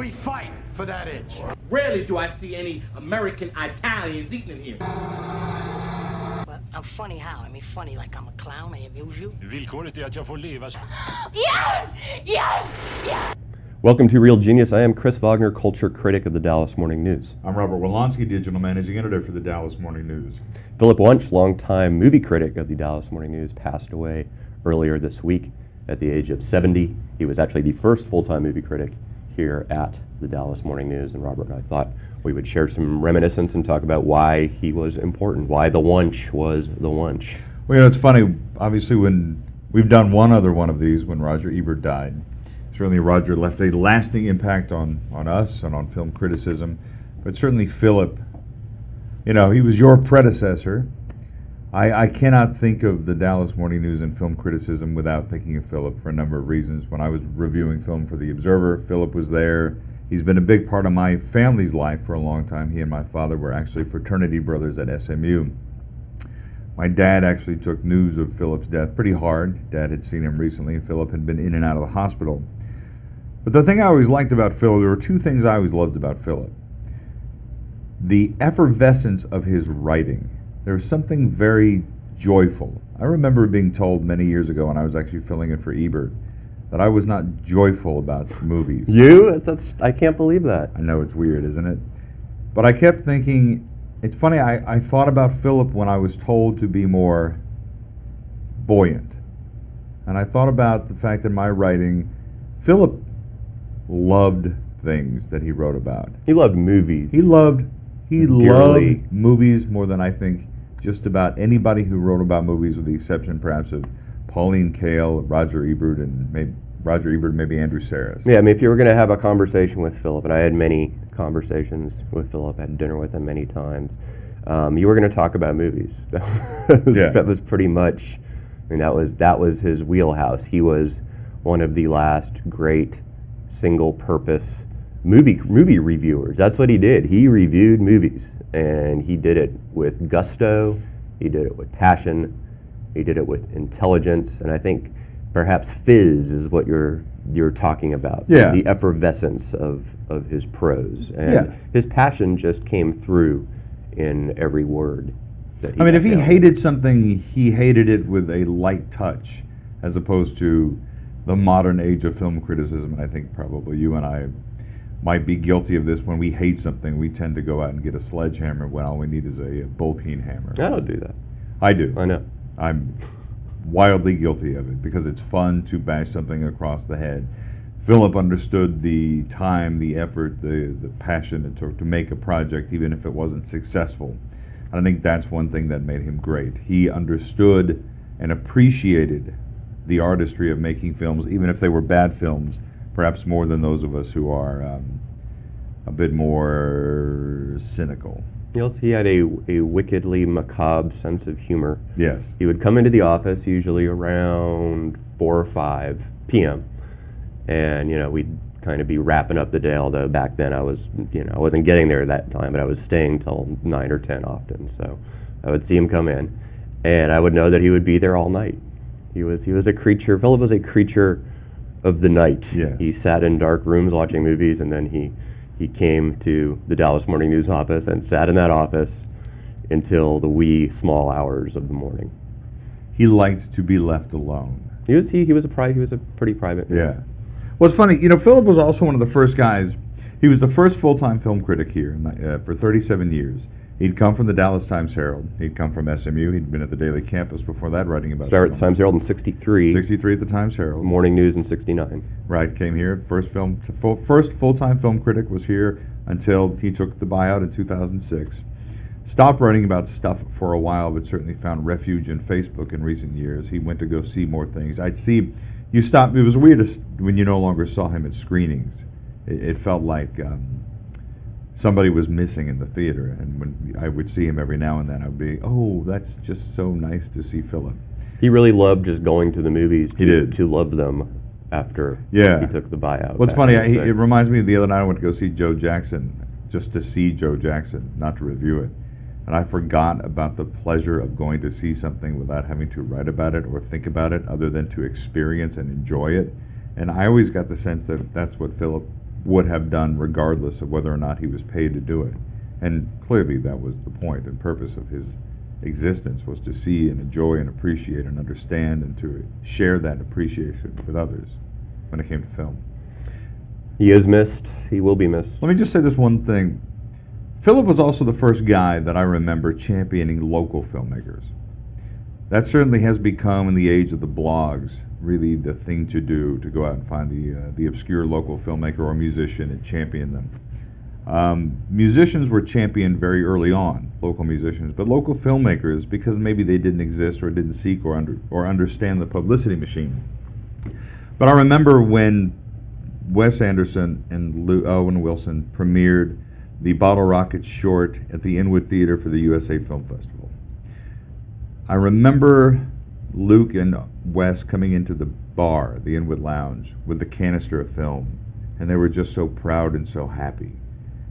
we fight for that itch. Rarely do I see any American Italians eating in here. But I'm funny how? I mean, funny like I'm a clown, I amuse you. Villkoret är att jag får leva. Yes! Yes! Yes! Welcome to Real Genius. I am Chris Wagner, culture critic of the Dallas Morning News. I'm Robert Wolonsky, digital managing editor for the Dallas Morning News. Philip Wuntch, longtime movie critic of the Dallas Morning News, passed away earlier this week at the age of 70. He was actually the first full-time movie critic here at the Dallas Morning News, and Robert and I thought we would share some reminiscence and talk about why he was important, why the Wuntch was the Wuntch. Well, you know, it's funny, obviously when we've done one other one of these when Roger Ebert died. Certainly Roger left a lasting impact on us and on film criticism, but certainly Philip, you know, he was your predecessor. I cannot think of the Dallas Morning News and film criticism without thinking of Philip for a number of reasons. When I was reviewing film for The Observer, Philip was there. He's been a big part of my family's life for a long time. He and my father were actually fraternity brothers at SMU. My dad actually took news of Philip's death pretty hard. Dad had seen him recently, and Philip had been in and out of the hospital. But the thing I always liked about Philip, there were two things I always loved about Philip. The effervescence of his writing. There was something very joyful. I remember being told many years ago when I was actually filling in for Ebert that I was not joyful about movies. You? I can't believe that. I know, it's weird, isn't it? But I kept thinking, it's funny, I thought about Philip when I was told to be more buoyant. And I thought about the fact that my writing, Philip loved things that he wrote about. He loved movies. He loved Dearly. movies more than I think just about anybody who wrote about movies, with the exception perhaps of Pauline Kael, Roger Ebert, and maybe Andrew Sarris. Yeah, I mean, if you were going to have a conversation with Philip, and I had many conversations with Philip, had dinner with him many times, you were going to talk about movies. That was pretty much, I mean, that was his wheelhouse. He was one of the last great single-purpose movie reviewers. That's what he did. He reviewed movies, and he did it with gusto. He did it with passion. He did it with intelligence, and I think perhaps fizz is what you're talking about. Yeah. The effervescence of his prose, and his passion just came through in every word that he. I mean, if he down. hated something, he hated it with a light touch, as opposed to the modern age of film criticism. And I think probably you and I might be guilty of this. When we hate something, we tend to go out and get a sledgehammer when all we need is a bullpen hammer. I don't do that. I do. I know. I'm wildly guilty of it because it's fun to bash something across the head. Philip understood the time, the effort, the passion it took to make a project, even if it wasn't successful. And I think that's one thing that made him great. He understood and appreciated the artistry of making films, even if they were bad films, perhaps more than those of us who are a bit more cynical. He had a wickedly macabre sense of humor. Yes. He would come into the office usually around 4 or 5 p.m. and we'd kind of be wrapping up the day. Although back then I wasn't getting there that time, but I was staying till 9 or 10 often. So I would see him come in, and I would know that he would be there all night. He was a creature. Philip was a creature of the night. Yes. He sat in dark rooms watching movies, and then he came to the Dallas Morning News office and sat in that office until the wee small hours of the morning. He liked to be left alone. He was a pretty private man. Yeah. Well, it's funny. Philip was also one of the first guys. He was the first full-time film critic here for 37 years. He'd come from the Dallas Times-Herald. He'd come from SMU. He'd been at the Daily Campus before that, writing about Started at the Times-Herald in 63. 63 at the Times-Herald. Morning News in 69. Right, came here. First full-time film critic, was here until he took the buyout in 2006. Stopped writing about stuff for a while, but certainly found refuge in Facebook in recent years. He went to go see more things. It was weird when you no longer saw him at screenings. It felt like somebody was missing in the theater, and when I would see him every now and then, I would be, oh, that's just so nice to see Philip. He really loved just going to the movies. He did. To love them after he took the buyout. What's funny, it reminds me of the other night I went to go see Joe Jackson, just to see Joe Jackson, not to review it. And I forgot about the pleasure of going to see something without having to write about it or think about it, other than to experience and enjoy it. And I always got the sense that that's what Philip would have done regardless of whether or not he was paid to do it. And clearly that was the point and purpose of his existence, was to see and enjoy and appreciate and understand and to share that appreciation with others when it came to film. He is missed. He will be missed. Let me just say this one thing. Philip was also the first guy that I remember championing local filmmakers. That certainly has become, in the age of the blogs, really the thing to do, to go out and find the obscure local filmmaker or musician and champion them. Musicians were championed very early on, local musicians, but local filmmakers, because maybe they didn't exist or didn't seek or understand the publicity machine. But I remember when Wes Anderson and Owen Wilson premiered the Bottle Rocket short at the Inwood Theater for the USA Film Festival. I remember Luke and Wes coming into the bar, the Inwood Lounge, with the canister of film, and they were just so proud and so happy.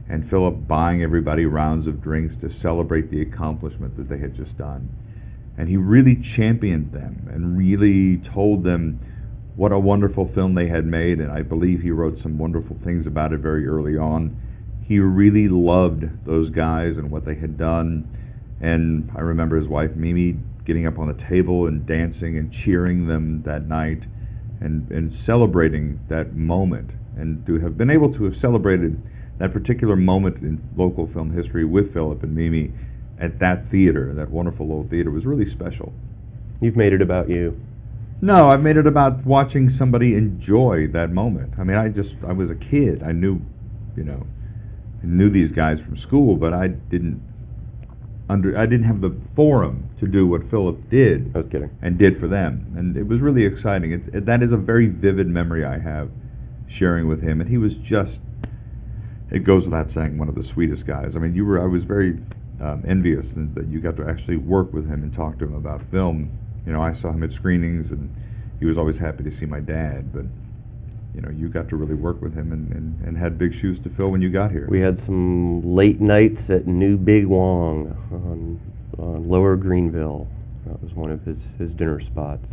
And Philip buying everybody rounds of drinks to celebrate the accomplishment that they had just done. And he really championed them and really told them what a wonderful film they had made, and I believe he wrote some wonderful things about it very early on. He really loved those guys and what they had done. And I remember his wife, Mimi, getting up on the table and dancing and cheering them that night and celebrating that moment. And to have been able to have celebrated that particular moment in local film history with Philip and Mimi at that theater, that wonderful old theater, was really special. You've made it about you. No, I've made it about watching somebody enjoy that moment. I mean, I was a kid. I knew these guys from school, but I didn't have the forum to do what Philip did. I was kidding. And did for them. And it was really exciting. That is a very vivid memory I have sharing with him. And he was just, it goes without saying, one of the sweetest guys. I mean, I was very envious that you got to actually work with him and talk to him about film. You know, I saw him at screenings, and he was always happy to see my dad, but you got to really work with him and had big shoes to fill when you got here. We had some late nights at New Big Wong on Lower Greenville. That was one of his dinner spots.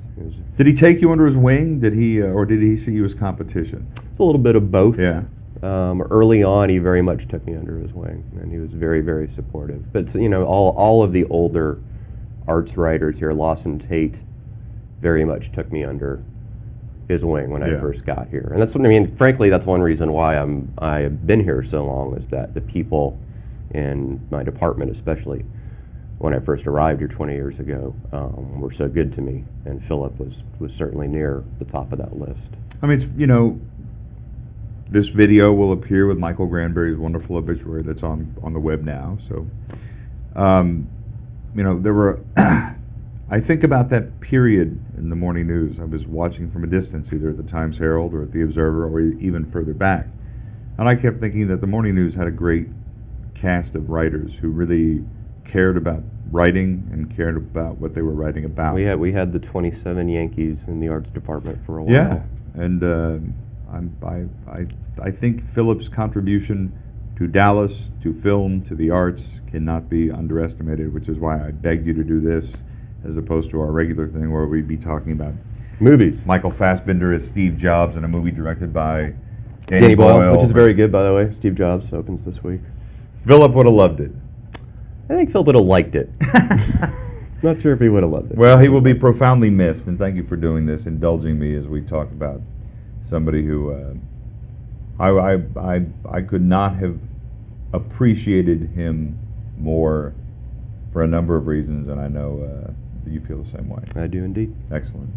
Did he take you under his wing? Did he see you as competition? It's a little bit of both. Yeah. Early on, he very much took me under his wing, and he was very, very supportive. But all of the older arts writers here, Lawson Tate, very much took me under his wing when I first got here. And that's what I mean. Frankly, that's one reason why I have been here so long, is that the people in my department, especially when I first arrived here 20 years ago, were so good to me. And Philip was certainly near the top of that list. I mean, this video will appear with Michael Granberry's wonderful obituary that's on the web now. So, there were, I think about that period in the morning news. I was watching from a distance, either at the Times Herald or at the Observer or even further back. And I kept thinking that the morning news had a great cast of writers who really cared about writing and cared about what they were writing about. We had the 27 Yankees in the arts department for a while. Yeah, and I think Philip's contribution to Dallas, to film, to the arts cannot be underestimated, which is why I begged you to do this as opposed to our regular thing where we'd be talking about movies. Michael Fassbender as Steve Jobs in a movie directed by Danny Boyle, which is very good, by the way. Steve Jobs opens this week. Philip would have loved it. I think Philip would have liked it. Not sure if he would have loved it. Well, he will be profoundly missed, and thank you for doing this, indulging me as we talk about somebody who I could not have appreciated him more for a number of reasons, and I know that you feel the same way. I do indeed. Excellent.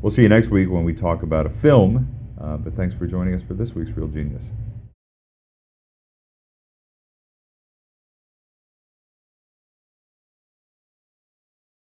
We'll see you next week when we talk about a film, but thanks for joining us for this week's Real Genius.